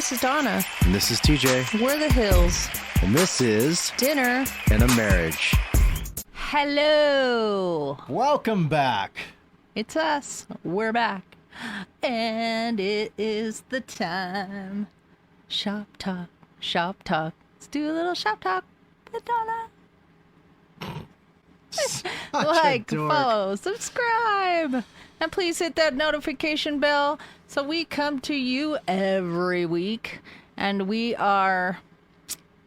This is Donna. And this is TJ. We're the Hills. And this is Dinner and a Marriage. Hello. Welcome back. It's us. We're back. And it is the time. Shop talk. Shop talk. Let's do a little shop talk with Donna. Like, follow, subscribe, and please hit that notification bell so we come to you every week. And we are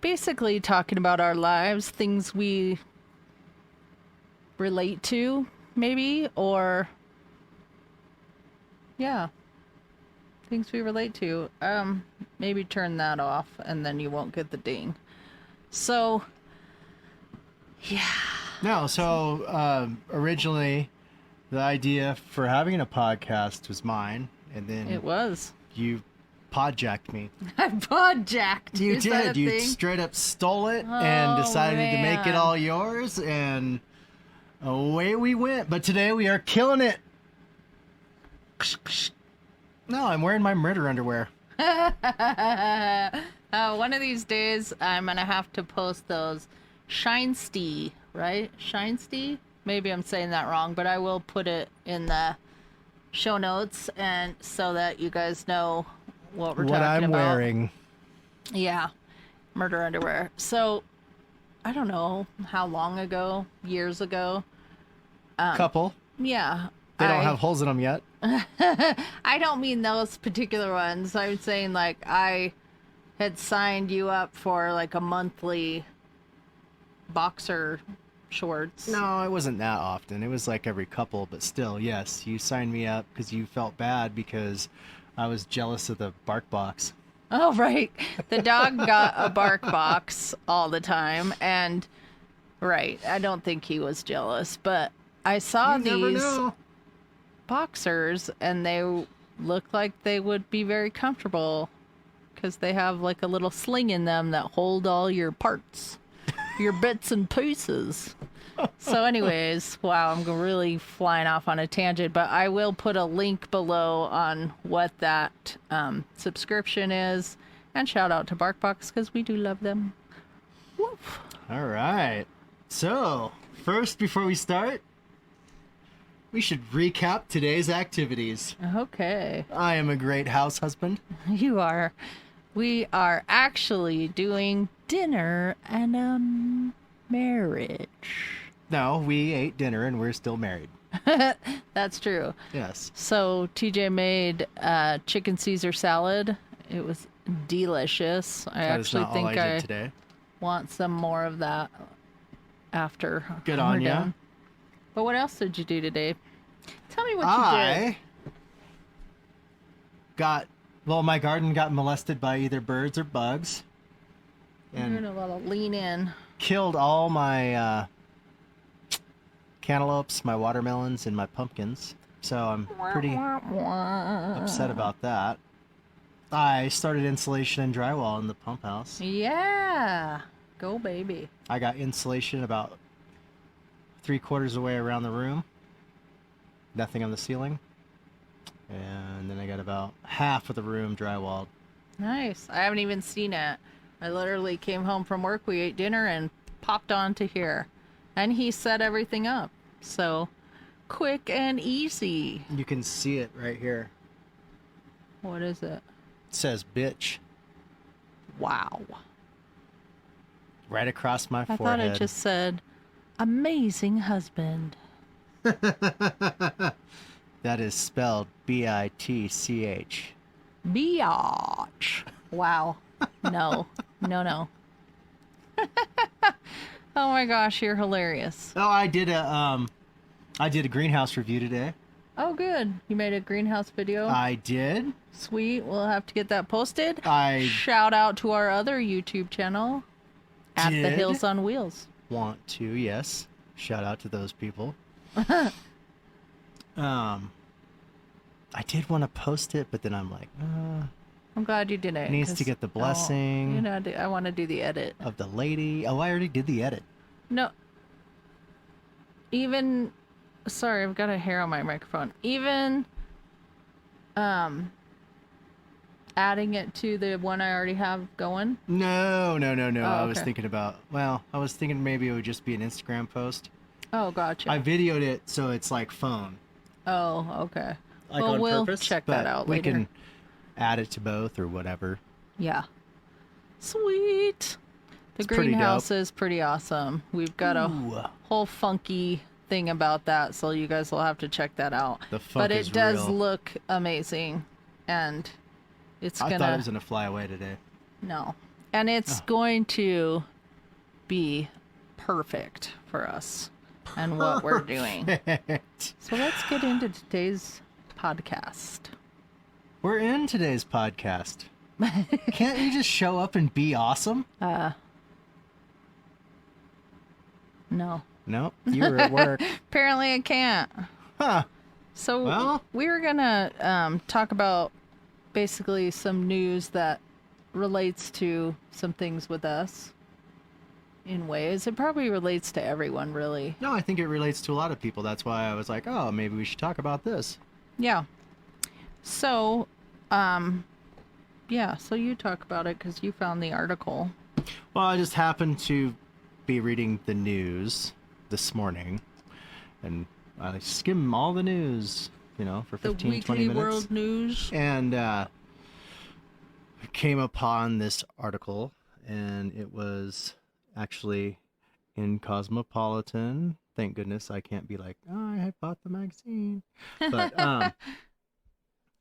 basically talking about our lives, things we relate to, maybe, or yeah, things we relate to. Maybe turn that off and then you won't get the ding. So yeah. No, so originally the idea for having a podcast was mine, and then It was. you podjacked me. I podjacked. You Is that did. a You thing? straight up stole it and decided to make it man. all yours, and away we went. But today we are killing it. No, I'm wearing my murder underwear. One of these days, I'm going to have to post those Shinesty, right? Shinesty? Maybe I'm saying that wrong, but I will put it in the show notes and so that you guys know what we're talking about. What I'm wearing. Yeah, murder underwear. So, I don't know how long ago, years ago. Couple. Yeah. They don't have holes in them yet. I don't mean those particular ones. I'm saying, like, I had signed you up for, like, a monthly boxer shorts. No, it wasn't that often. It was like every couple, but still, yes, you signed me up because you felt bad because I was jealous of the bark box. Oh, right. The dog got a bark box all the time, and, right, I don't think he was jealous, but I saw You never these know. boxers, and they look like they would be very comfortable because they have like a little sling in them that hold all your parts, your bits and pieces. So anyways, wow, I'm really flying off on a tangent, but I will put a link below on what that subscription is, and shout out to BarkBox because we do love them. Woof. All right. So, first, before we start, we should recap today's activities. Okay. I am a great house husband. You are. We are actually doing dinner and marriage. No, we ate dinner and we're still married. That's true. Yes. So TJ made chicken Caesar salad. It was delicious. I That is actually not think all I I did today. want some more of that after Good we're on ya. done. But what else did you do today? Tell me what you did. My garden got molested by either birds or bugs. You're doing And a little lean in. killed all my cantaloupes, my watermelons, and my pumpkins. So I'm pretty upset about that. I started insulation and drywall in the pump house. Yeah. Go, baby. I got insulation about 3/4 of the way around the room. Nothing on the ceiling. And then I got about half of the room drywalled. Nice. I haven't even seen it. I literally came home from work, we ate dinner, and popped on to here. And he set everything up. So, quick and easy. You can see it right here. What is it? It says bitch Wow. right across my I forehead. thought it just said, amazing husband. That is spelled B-I-T-C-H. Biatch. Wow. No. No. Oh my gosh, you're hilarious. Oh, I did a greenhouse review today. Oh, good. You made a greenhouse video? I did. Sweet. We'll have to get that posted. I Shout out to our other YouTube channel, at The Did? Hills on Wheels. want to, yes. Shout out to those people. I did want to post it, but then I'm like, I'm glad you did it. Needs to 'cause- get the blessing. Oh, you know, I want to do the edit. of the lady. Oh, I already did the edit. No. Even, sorry, I've got a hair on my microphone. Even, adding it to the one I already have going? No. Oh, I was okay. thinking about, well, I was thinking maybe it would just be an Instagram post. Oh, gotcha. I videoed it so it's like phone, Oh, okay. like Well, on we'll purpose. check but that out we later. can add it to both or whatever. Yeah. Sweet. The It's pretty greenhouse dope. is pretty awesome. We've got a Ooh, whole funky thing about that, so you guys will have to check that out. the funk But is it does real. look amazing, and it's I gonna thought it was gonna fly away today. no, and it's going to be perfect for us and what we're doing. Perfect. So let's get into today's podcast. We're in today's podcast. Can't you just show up and be awesome? No, Nope, you were at work. apparently I can't. Huh. So Well- we were gonna talk about basically some news that relates to some things with us in ways. It probably relates to everyone, really. No, I think it relates to a lot of people. That's why I was like, oh, maybe we should talk about this. Yeah. So, yeah. So you talk about it because you found the article. Well, I just happened to be reading the news this morning, and I skim all the news, for The 15, 20 weekly minutes. world news. And came upon this article, and it was actually in Cosmopolitan. Thank goodness I can't be like, oh, I had bought the magazine. But it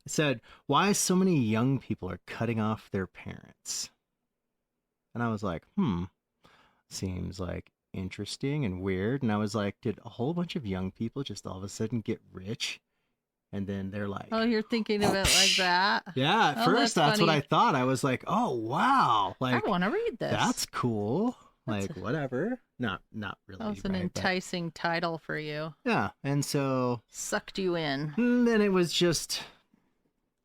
said, why so many young people are cutting off their parents? And I was like, seems like interesting and weird. And I was like, did a whole bunch of young people just all of a sudden get rich? And then they're like, Oh, you're thinking of it like that? yeah, at Oh, first that's what funny. I thought. I was like, oh wow, like I want to read this. that's cool. That's Like whatever. Not really. That was an right, but- enticing title for you. yeah, and so Sucked you in. then it was just,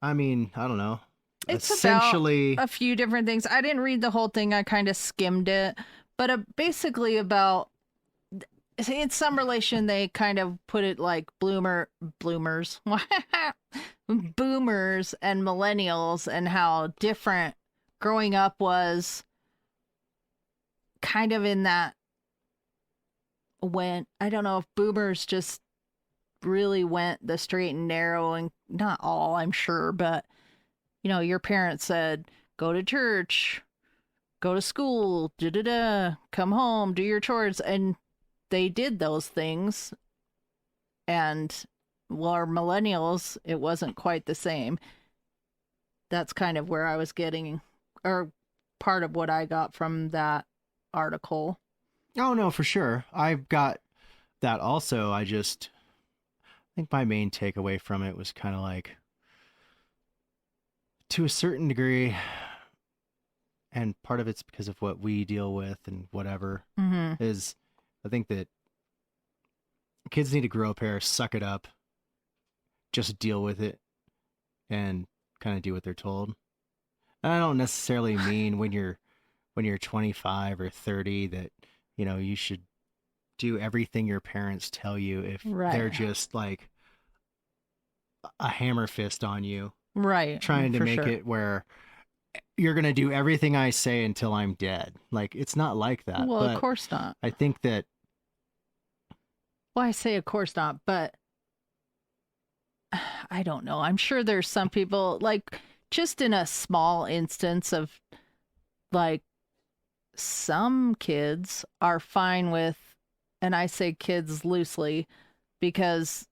I mean, I don't know. It's essentially about a few different things. I didn't read the whole thing. I kind of skimmed it, but basically about in some relation they kind of put it like boomers boomers and millennials and how different growing up was, kind of in that when I don't know if boomers just really went the straight and narrow, and not all, I'm sure, but your parents said go to church, go to school, come home, do your chores, and they did those things. And our millennials, it wasn't quite the same. That's kind of where I was getting, or part of what I got from that article. oh no, for sure. I've got that also. I think my main takeaway from it was kind of like, to a certain degree, and part of it's because of what we deal with and whatever, Mm-hmm. is I think that kids need to grow up here, suck it up, just deal with it, and kind of do what they're told. And I don't necessarily mean when you're 25 or 30 that you should do everything your parents tell you if Right. they're just like a hammer fist on you, Right. trying to for make sure. it where you're going to do everything I say until I'm dead. Like, it's not like that. Well, but of course not. I think that Well, I say of course not, but I don't know. I'm sure there's some people, like, just in a small instance of, like, some kids are fine with, and I say kids loosely because,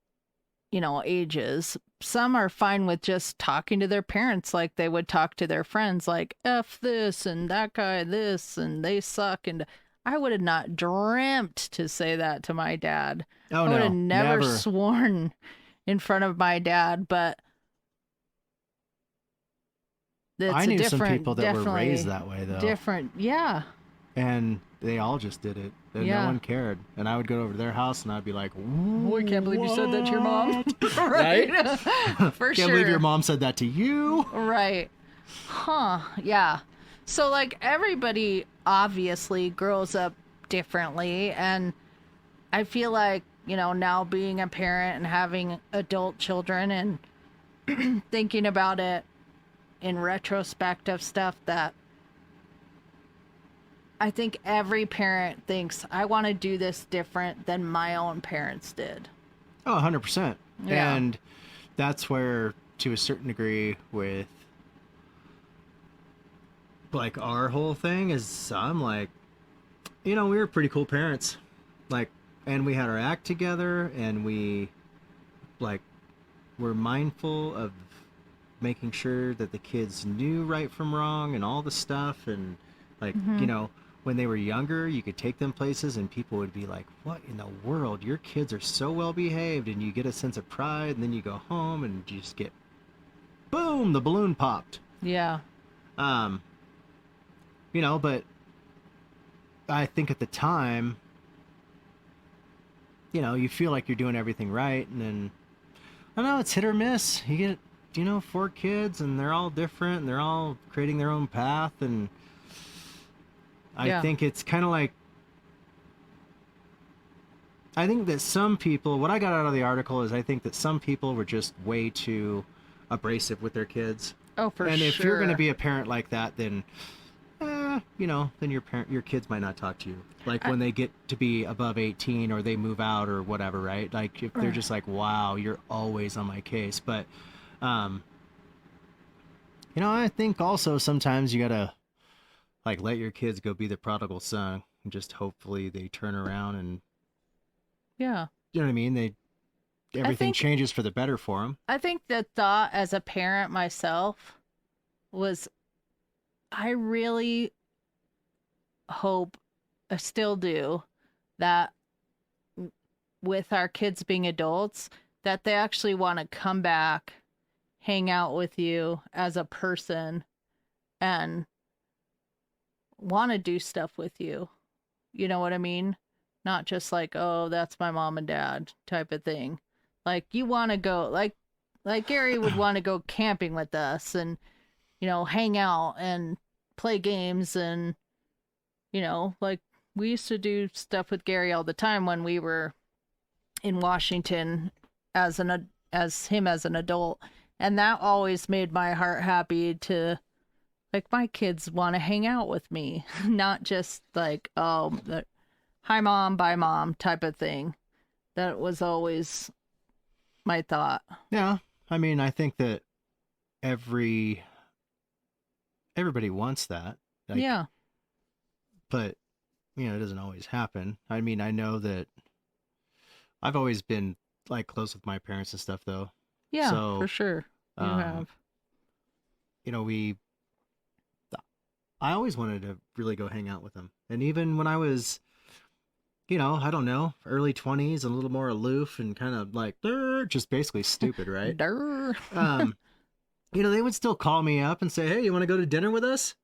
ages. Some are fine with just talking to their parents like they would talk to their friends, like, F this and that guy this, and they suck. And I would have not dreamt to say that to my dad. oh I would no, have never never. sworn in front of my dad, but it's I a knew some different, people that were definitely raised that way though, different. Yeah. and they all just did it. And Yeah. no one cared. And I would go over to their house and I'd be like, Oh, I can't believe you said that to your mom. Right? For Can't sure. believe your mom said that to you. Right. Huh. Yeah. So, like, everybody obviously grows up differently. And I feel like, now being a parent and having adult children and thinking about it in retrospect of stuff that I think every parent thinks, I want to do this different than my own parents did. Oh, 100%. Yeah. And that's where, to a certain degree, with like our whole thing is, I'm like, we were pretty cool parents. Like, and we had our act together, and we like were mindful of making sure that the kids knew right from wrong and all the stuff. And like, when they were younger, you could take them places and people would be like, what in the world? Your kids are so well behaved. And you get a sense of pride, and then you go home and you just get, boom, the balloon popped. Yeah. But I think at the time, you feel like you're doing everything right. And then, I don't know, it's hit or miss. You get, 4 kids, and they're all different, and they're all creating their own path. And I think it's kind of like, I think that some people, what I got out of the article is I think that some people were just way too abrasive with their kids. Oh, for sure. And if you're going to be a parent like that, then, then your kids might not talk to you. Like when they get to be above 18 or they move out or whatever, right? Like if they're just like, wow, you're always on my case. But, I think also sometimes you got to like let your kids go be the prodigal son and just hopefully they turn around and, yeah, you know what I mean? Everything changes for the better for them. I think the thought as a parent myself was, I really hope, I still do, that with our kids being adults, that they actually want to come back, hang out with you as a person, and want to do stuff with you. You know what I mean? Not just like, oh, that's my mom and dad type of thing. Like you want to go, like Gary would want to go camping with us and, hang out and play games. And, like we used to do stuff with Gary all the time when we were in Washington as him as an adult. And that always made my heart happy to, like, my kids want to hang out with me, not just like, oh, hi mom, bye mom type of thing. That was always my thought. Yeah. I mean, I think that everybody wants that. Like, yeah. But, it doesn't always happen. I mean, I know that I've always been like close with my parents and stuff though. Yeah, so, for sure. You have. I always wanted to really go hang out with them. And even when I was, I don't know, early 20s, a little more aloof and kind of like, just basically stupid, right? They would still call me up and say, hey, you want to go to dinner with us?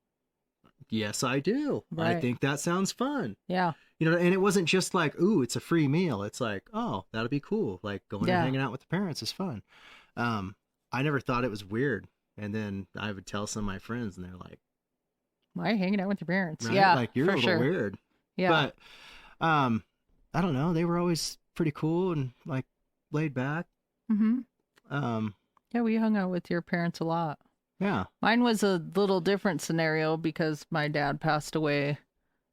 Yes, I do. Right. I think that sounds fun. Yeah. And it wasn't just like, ooh, it's a free meal. It's like, oh, that'll be cool. Like going and hanging out with the parents is fun. I never thought it was weird. And then I would tell some of my friends and they're like, why are you hanging out with your parents? Right? Yeah. Like you're a little weird. Yeah. But, I don't know. They were always pretty cool and like laid back. Mm-hmm. Yeah, we hung out with your parents a lot. Yeah. Mine was a little different scenario because my dad passed away,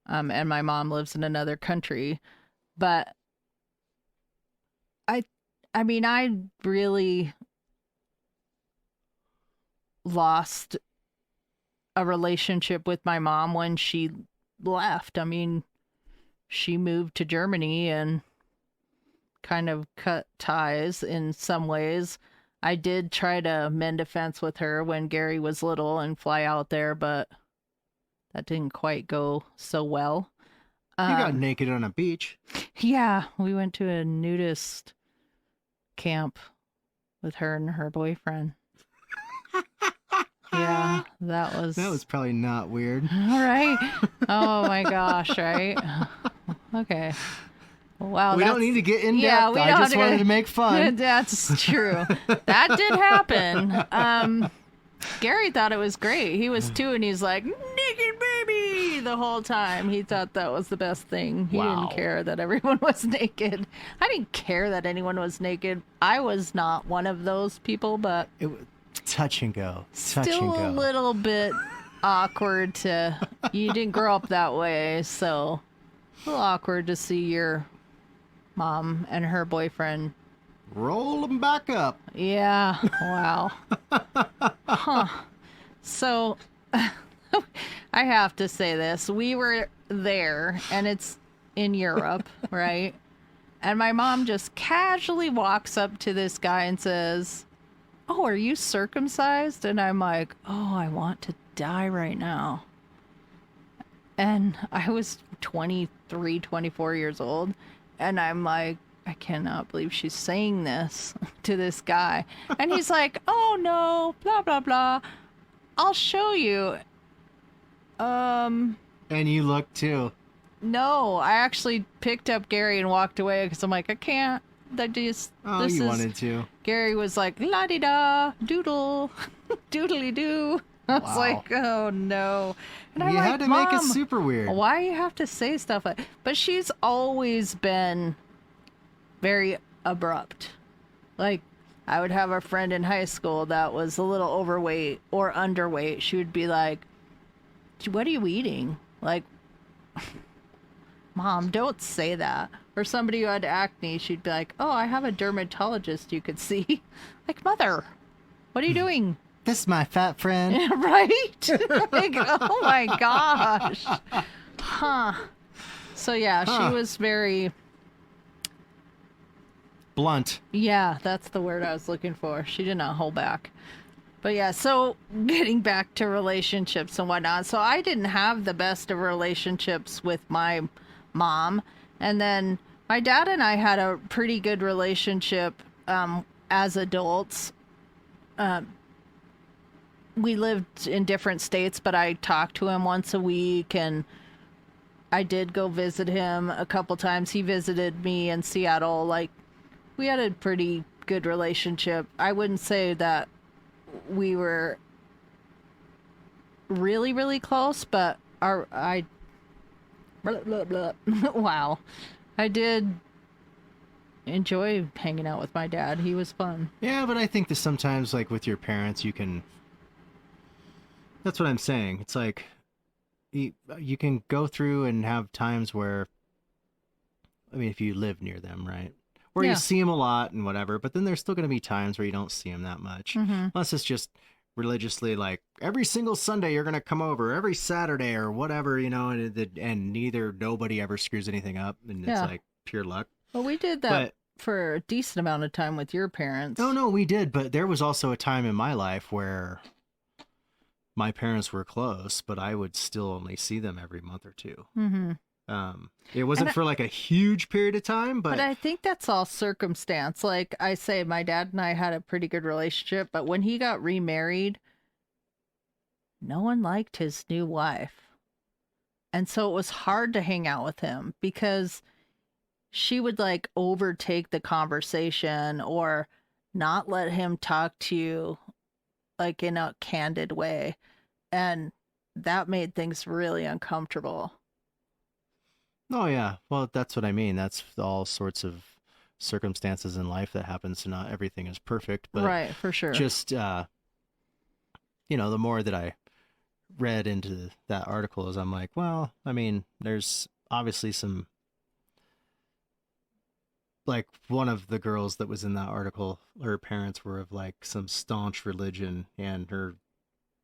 and my mom lives in another country. But I mean, I really lost a relationship with my mom when she left. I mean, she moved to Germany and kind of cut ties in some ways. I did try to mend a fence with her when Gary was little and fly out there, but that didn't quite go so well. You got naked on a beach. Yeah, we went to a nudist camp with her and her boyfriend. Yeah, that was probably not weird. All right. Oh my gosh, right? Okay. Wow, we don't need to get in depth. I just wanted to make fun. That's true. That did happen. Gary thought it was great. He was 2 and he's like, naked baby the whole time. He thought that was the best thing. He didn't care that everyone was naked. I didn't care that anyone was naked. I was not one of those people, but touch and go. Touch and Still go. a little bit awkward to. You didn't grow up that way, so a little awkward to see your mom and her boyfriend. Roll them back up. Yeah. Wow. Huh. So, I have to say this. We were there, and it's in Europe, right? And my mom just casually walks up to this guy and says, "Oh, are you circumcised?" And I'm like, "Oh, I want to die right now." And I was 23, 24 years old. And I'm like, I cannot believe she's saying this to this guy. And he's like, "Oh, no, blah, blah, blah. I'll show you." And you look too. No, I actually picked up Gary and walked away because I'm like, I can't. Oh, you wanted to. Gary was like, la-di-da, doodle, doodly-doo. I was Wow. like, oh, no. And I'm You like, had to make it "Mom, super weird. why you have to say stuff like?" But she's always been very abrupt. Like, I would have a friend in high school that was a little overweight or underweight. She would be like, "What are you eating?" Like, "Mom, don't say that." Or somebody who had acne, she'd be like, "Oh, I have a dermatologist you could see." Like, "Mother, what are you doing?" This is my fat friend. Right? Like, oh my gosh. Huh. So yeah, Huh. she was very, Blunt. yeah, that's the word I was looking for. She did not hold back. But yeah, so getting back to relationships and whatnot. So I didn't have the best of relationships with my mom. And then my dad and I had a pretty good relationship as adults. We lived in different states, but I talked to him once a week, and I did go visit him a couple times. He visited me in Seattle. Like, we had a pretty good relationship. I wouldn't say that we were really, really close, but wow. I did enjoy hanging out with my dad. He was fun. Yeah, but I think that sometimes, like with your parents, you can. That's what I'm saying. It's like you can go through and have times where, I mean, if you live near them, right? Where Yeah. you see them a lot and whatever, but then there's still going to be times where you don't see them that much. Mm-hmm. Unless it's just religiously, like every single Sunday you're going to come over, every Saturday or whatever, you know, and nobody ever screws anything up, and it's Yeah. like pure luck. Well, we did that But for a decent amount of time with your parents. no, we did. But there was also a time in my life where my parents were close, but I would still only see them every month or two. Mm-hmm. It wasn't for like a huge period of time, But I think that's all circumstance. Like I say, my dad and I had a pretty good relationship, but when he got remarried, no one liked his new wife. And so it was hard to hang out with him because she would like overtake the conversation or not let him talk to you like in a candid way. And that made things really uncomfortable. oh yeah, well that's what I mean. That's all sorts of circumstances in life that happens. So not everything is perfect, but Right, for sure. just the more that I read into that article, is I'm like, well, I mean, there's obviously some, like one of the girls that was in that article, her parents were of like some staunch religion, and her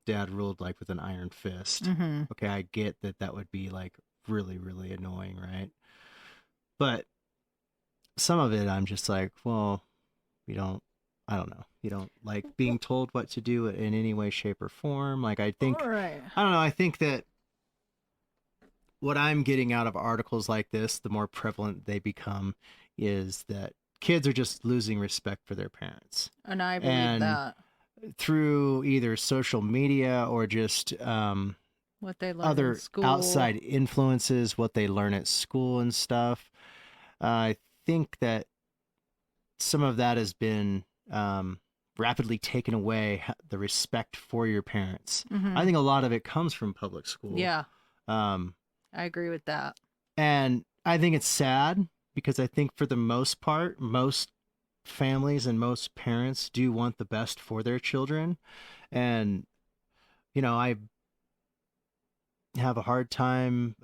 dad ruled like with an iron fist. Mm-hmm. Okay, I get that would be like really, really annoying, right? But some of it, I'm just like, well, I don't know. You don't like being told what to do in any way, shape, or form. Like, I think, All right. I don't know. I think that what I'm getting out of articles like this, the more prevalent they become, is that kids are just losing respect for their parents. And I believe And that. through either social media or just What they learn other in school. outside influences, what they learn at school and stuff. I think that some of that has been rapidly taken away, the respect for your parents. Mhm. I think a lot of it comes from public school. Yeah, Um, I agree with that. and I think it's sad because I think for the most part, most families and most parents do want the best for their children. And, I have a hard time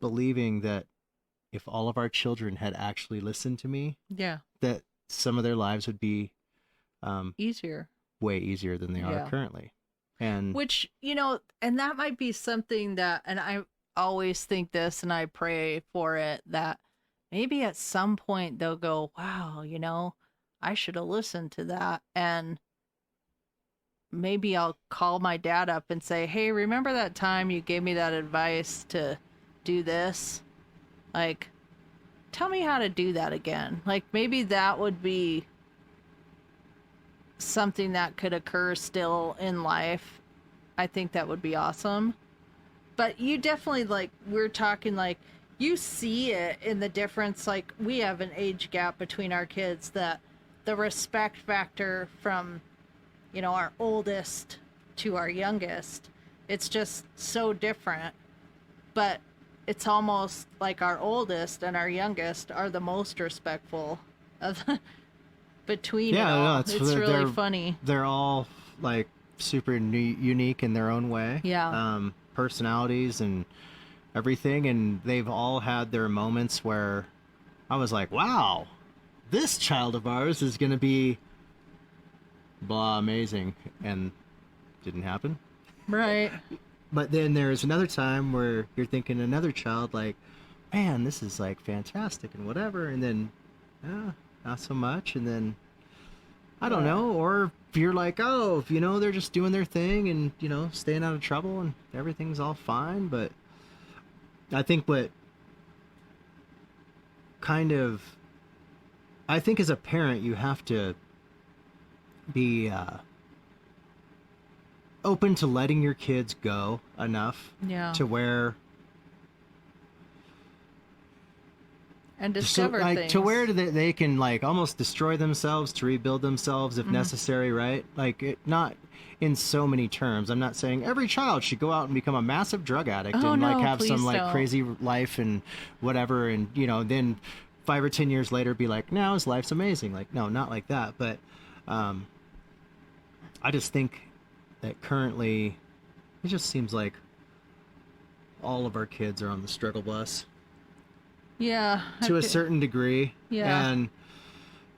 believing that if all of our children had actually listened to me, Yeah. that some of their lives would be Easier. way easier than they are Yeah. currently. And Which, and that might be something that, and I always think this and I pray for it, that maybe at some point they'll go, wow, I should have listened to that. And maybe I'll call my dad up and say, hey, remember that time you gave me that advice to do this? Like, tell me how to do that again. Like, maybe that would be something that could occur still in life. I think that would be awesome. But you definitely, like, we're talking, like, you see it in the difference. Like, we have an age gap between our kids, that the respect factor from, our oldest to our youngest, it's just so different. But it's almost like our oldest and our youngest are the most respectful of between it all. no, It's really funny. They're all like super unique in their own way. Yeah. Personalities and everything, and they've all had their moments where I was like, wow, this child of ours is gonna be blah amazing, and didn't happen. Right. But then there's another time where you're thinking another child, like, man, this is like fantastic and whatever, and then not so much, and then I don't know. Or if you're like, oh, they're just doing their thing and, staying out of trouble and everything's all fine. But I think I think as a parent, you have to be open to letting your kids go enough to where and discover things. to where they can like almost destroy themselves to rebuild themselves if necessary, right? Like not in so many terms. I'm not saying every child should go out and become a massive drug addict and like have some like don't. crazy life and whatever, and then 5 or 10 years later be like, now his life's amazing. Like, no, not like that. But I just think that currently it just seems like all of our kids are on the struggle bus. Yeah. To a certain degree. Yeah. And,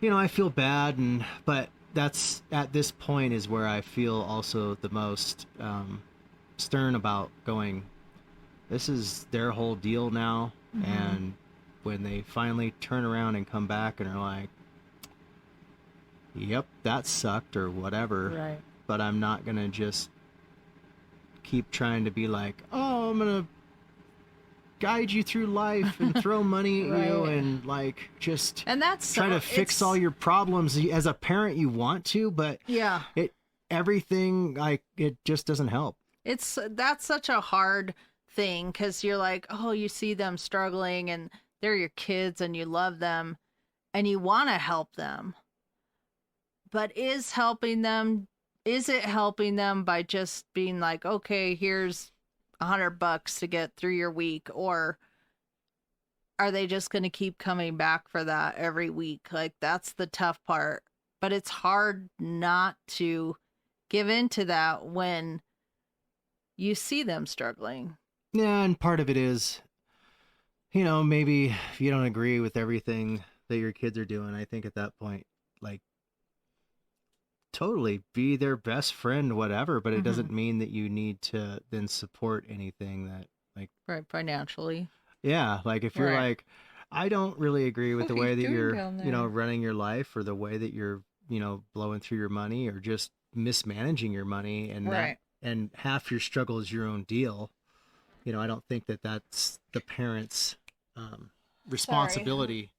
I feel bad, but that's at this point is where I feel also the most stern about going, this is their whole deal now. And when they finally turn around and come back and are like, yep, that sucked or whatever. Right. But I'm not going to just keep trying to be like, oh, I'm going to guide you through life and throw money at you and like just and that's try to fix all your problems. As a parent you want to, but everything like it just doesn't help. That's such a hard thing, because you're like, oh, you see them struggling and they're your kids and you love them and you want to help them, but is it helping them by just being like, okay, here's $100 to get through your week? Or are they just going to keep coming back for that every week? Like, that's the tough part. But it's hard not to give in to that when you see them struggling. Yeah, and part of it is, maybe if you don't agree with everything that your kids are doing, I think at that point, like, totally be their best friend, whatever, but it doesn't mean that you need to then support anything that like financially. Yeah, like if you're like, I don't really agree with the way that you're running your life, or the way that you're blowing through your money, or just mismanaging your money, and and half your struggle is your own deal. I don't think that that's the parents' responsibility.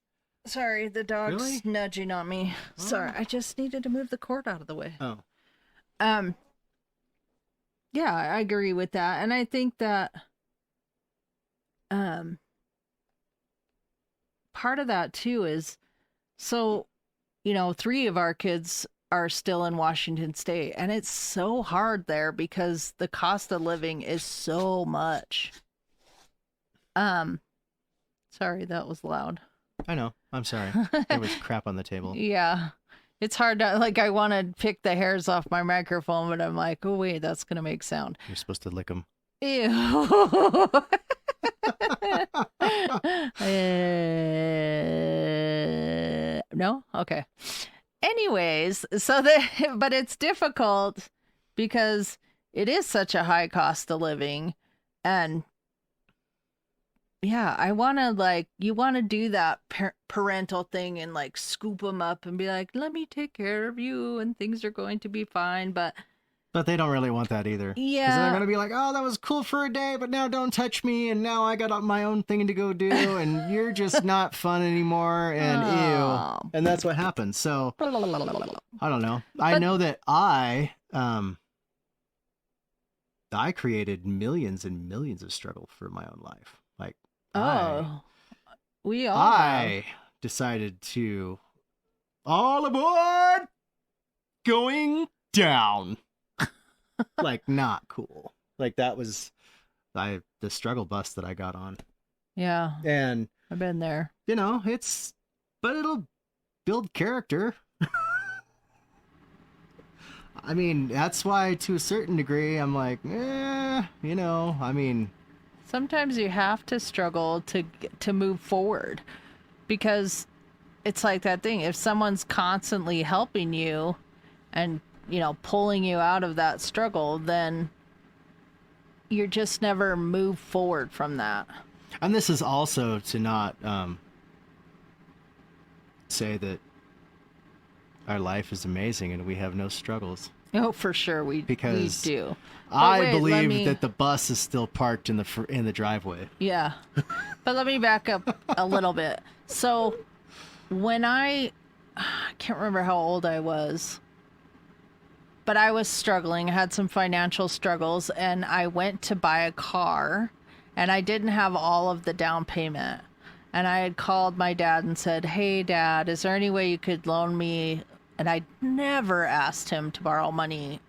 Sorry, the dog's nudging on me. Oh. Sorry, I just needed to move the cord out of the way. Oh. Yeah, I agree with that. And I think that part of that too is, so, 3 of our kids are still in Washington State, and it's so hard there because the cost of living is so much. Sorry, that was loud. I know. I'm sorry. There was crap on the table. Yeah. It's hard to, like, I want to pick the hairs off my microphone, but I'm like, oh, wait, that's going to make sound. You're supposed to lick them. Ew. No? Okay. Anyways, but it's difficult because it is such a high cost of living. And yeah, I want to, like, you want to do that parental thing and like scoop them up and be like, let me take care of you and things are going to be fine. But they don't really want that either. Because yeah, they're going to be like, oh, that was cool for a day, but now don't touch me. And now I got my own thing to go do. And you're just not fun anymore. And oh. ew. And that's what happens. So I don't know. I know that I created millions and millions of struggle for my own life. Like, we all I decided to all aboard going down. Like, not cool. Like, that was the struggle bus that I got on. Yeah. And I've been there. You know, but it'll build character. I mean, that's why to a certain degree I'm like, you know, I mean, sometimes you have to struggle to move forward, because it's like that thing. If someone's constantly helping you and, you know, pulling you out of that struggle, then you're just never move forward from that. And this is also to not say that our life is amazing and we have no struggles. Oh, for sure we do. I believe that the bus is still parked in the driveway. Yeah. But let me back up a little bit. So when I can't remember how old I was, but I was struggling. I had some financial struggles, and I went to buy a car, and I didn't have all of the down payment. And I had called my dad and said, hey, Dad, is there any way you could loan me? And I never asked him to borrow money,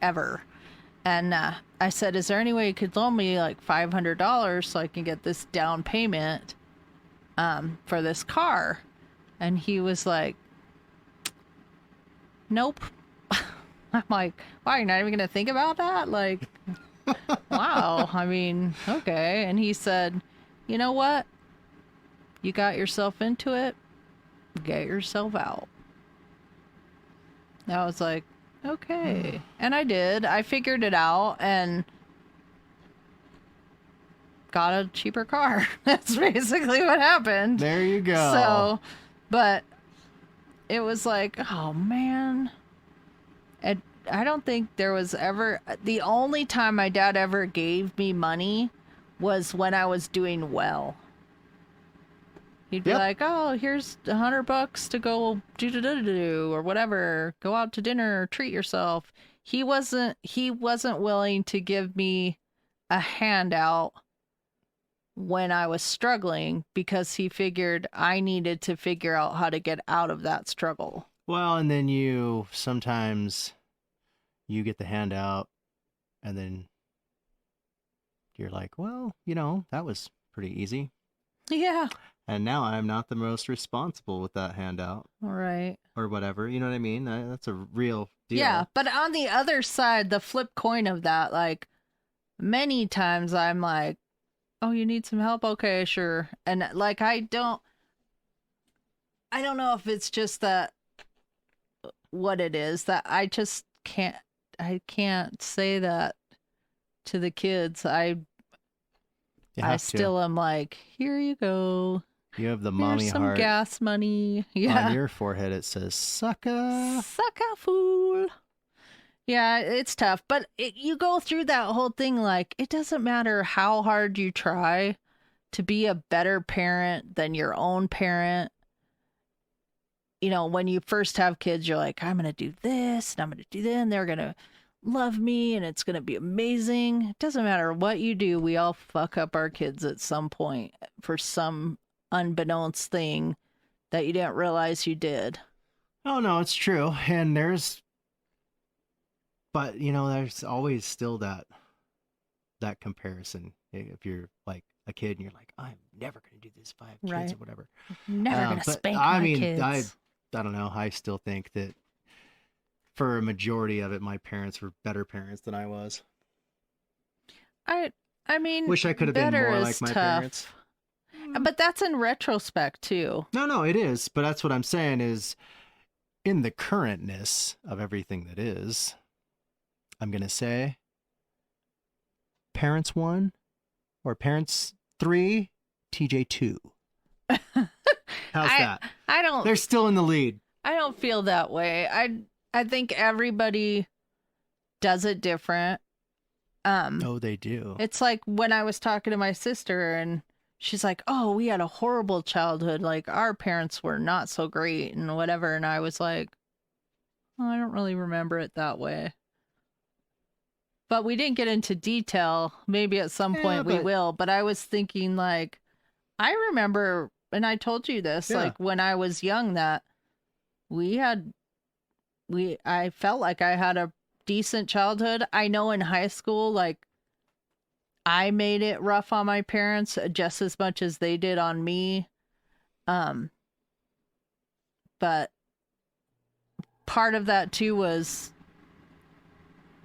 ever. And I said, is there any way you could loan me like $500 so I can get this down payment for this car? And he was like, nope. I'm like, wow, you're not even going to think about that? Like, wow. I mean, okay. And he said, you know what? You got yourself into it. Get yourself out. I was like, okay. And I did. I figured it out and got a cheaper car. That's basically what happened. There you go. So, but it was like, oh, man. And I don't think there was ever... The only time my dad ever gave me money was when I was doing well. He'd be like, oh, here's $100 to go do or whatever. Go out to dinner or treat yourself. He wasn't willing to give me a handout when I was struggling, because he figured I needed to figure out how to get out of that struggle. Well, and then sometimes you get the handout and then you're like, well, you know, that was pretty easy. Yeah. And now I'm not the most responsible with that handout. Right. Or whatever. You know what I mean? That's a real deal. Yeah. But on the other side, the flip coin of that, like, many times I'm like, oh, you need some help? Okay, sure. And like, I don't know if it's just that what it is, that I just can't say that to the kids. I still am like, here you go. You have the mommy Here's some heart. Gas money. Yeah. On your forehead it says, sucker. Sucker fool. Yeah, it's tough. But you go through that whole thing, like, it doesn't matter how hard you try to be a better parent than your own parent. You know, when you first have kids, you're like, I'm going to do this and I'm going to do that, and they're going to love me and it's going to be amazing. It doesn't matter what you do. We all fuck up our kids at some point for some unbeknownst thing that you didn't realize you did. Oh, no, it's true. And but, you know, there's always still that that comparison. If you're like a kid and you're like, I'm never going to do this if I have kids Right. or whatever. Never gonna But spank I my mean, kids. I don't know. I still think that for a majority of it, my parents were better parents than I was. I mean, Wish I could have been better more is like my tough. parents. But that's in retrospect too. No, it is. But that's what I'm saying is in the currentness of everything that is, I'm going to say parents 1 or parents 3, TJ 2. How's that? I don't They're still in the lead. I don't feel that way. I think everybody does it different. Oh, they do. It's like when I was talking to my sister and she's like, "Oh, we had a horrible childhood. Like our parents were not so great and whatever." And I was like, oh, I don't really remember it that way. But we didn't get into detail. Maybe at some point we will. But I was thinking like, I remember, and I told you this, like when I was young, that I felt like I had a decent childhood. I know in high school, like I made it rough on my parents just as much as they did on me. But part of that too was,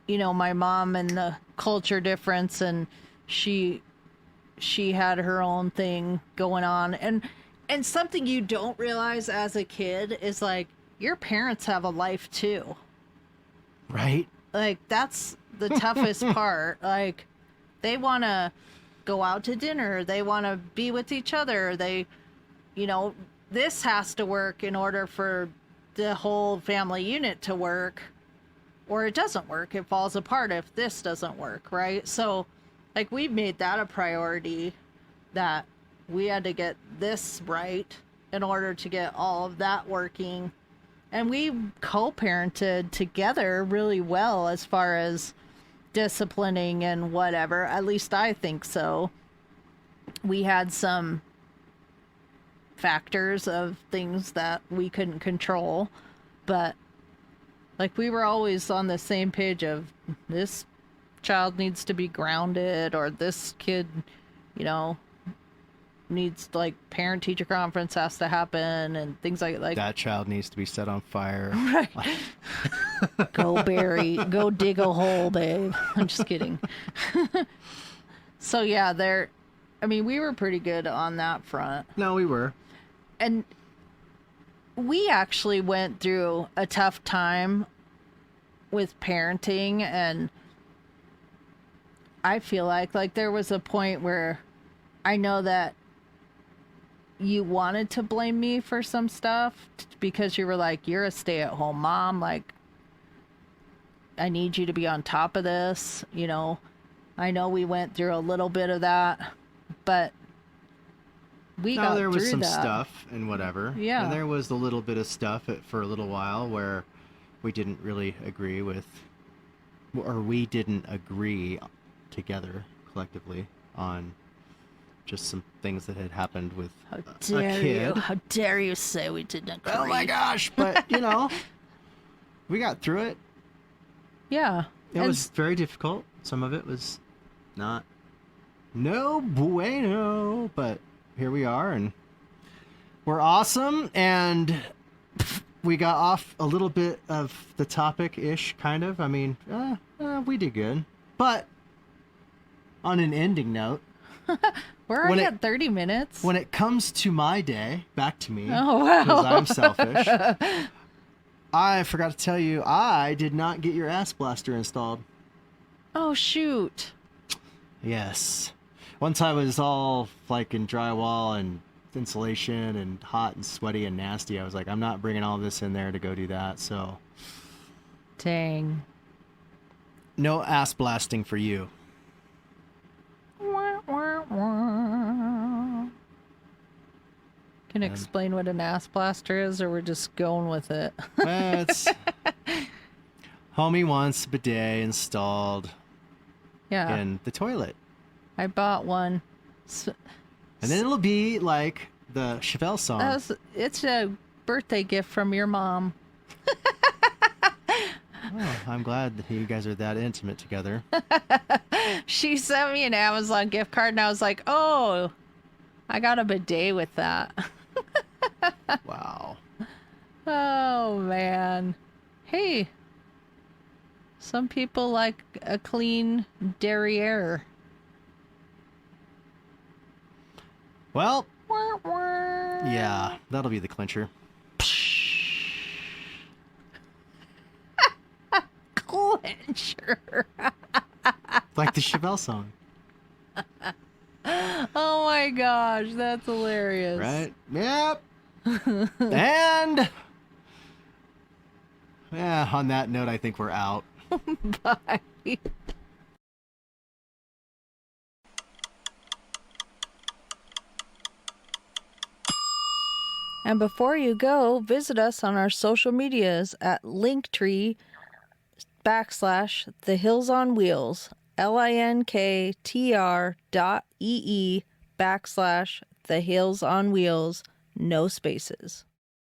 my mom and the culture difference, and she had her own thing going on. And something you don't realize as a kid is like your parents have a life too. Right? Like that's the toughest part. Like they want to go out to dinner, they want to be with each other. This has to work in order for the whole family unit to work, or it doesn't work. It falls apart if this doesn't work, right? So like we made that a priority, that we had to get this right in order to get all of that working. And we co-parented together really well as far as disciplining and whatever. At least I think so. We had some factors of things that we couldn't control, but like we were always on the same page of this child needs to be grounded, or this kid, needs, like, parent teacher conference has to happen and things like that child needs to be set on fire. Right. Go dig a hole, babe. I'm just kidding. So yeah, we were pretty good on that front. No, we were. And we actually went through a tough time with parenting, and I feel like there was a point where I know that you wanted to blame me for some stuff because you were like, you're a stay-at-home mom, like I need you to be on top of this. I know we went through a little bit of that, but there was some stuff and whatever. Yeah. And there was a little bit of stuff for a little while where we didn't really agree with, or we didn't agree together collectively on just some things that had happened with a kid. How dare you say we didn't agree? Oh my gosh, but we got through it. Yeah. It was very difficult. Some of it was no bueno, but here we are, and we're awesome, and we got off a little bit of the topic-ish, kind of. I mean, we did good. But on an ending note, we're already at 30 minutes. When it comes to my day, back to me, oh wow, because I'm selfish, I forgot to tell you, I did not get your ass blaster installed. Oh shoot. Yes. Once I was all like in drywall and insulation and hot and sweaty and nasty, I was like, I'm not bringing all this in there to go do that. So dang. No ass blasting for you. Can you explain what an ass blaster is, or we're just going with it? It's homie wants a bidet installed in the toilet. I bought one. And then it'll be like the Chevelle song. It's a birthday gift from your mom. Oh, I'm glad that you guys are that intimate together. She sent me an Amazon gift card, and I was like, oh, I got a bidet with that. Wow. Oh, man. Hey, some people like a clean derriere. Well, yeah, that'll be the clincher. Clincher. Like the Chevelle song. Oh my gosh, that's hilarious. Right? Yep. And yeah, on that note, I think we're out. Bye. And before you go, visit us on our social medias at Linktree/The Hills on Wheels, linktr.ee/The Hills on Wheels, no spaces.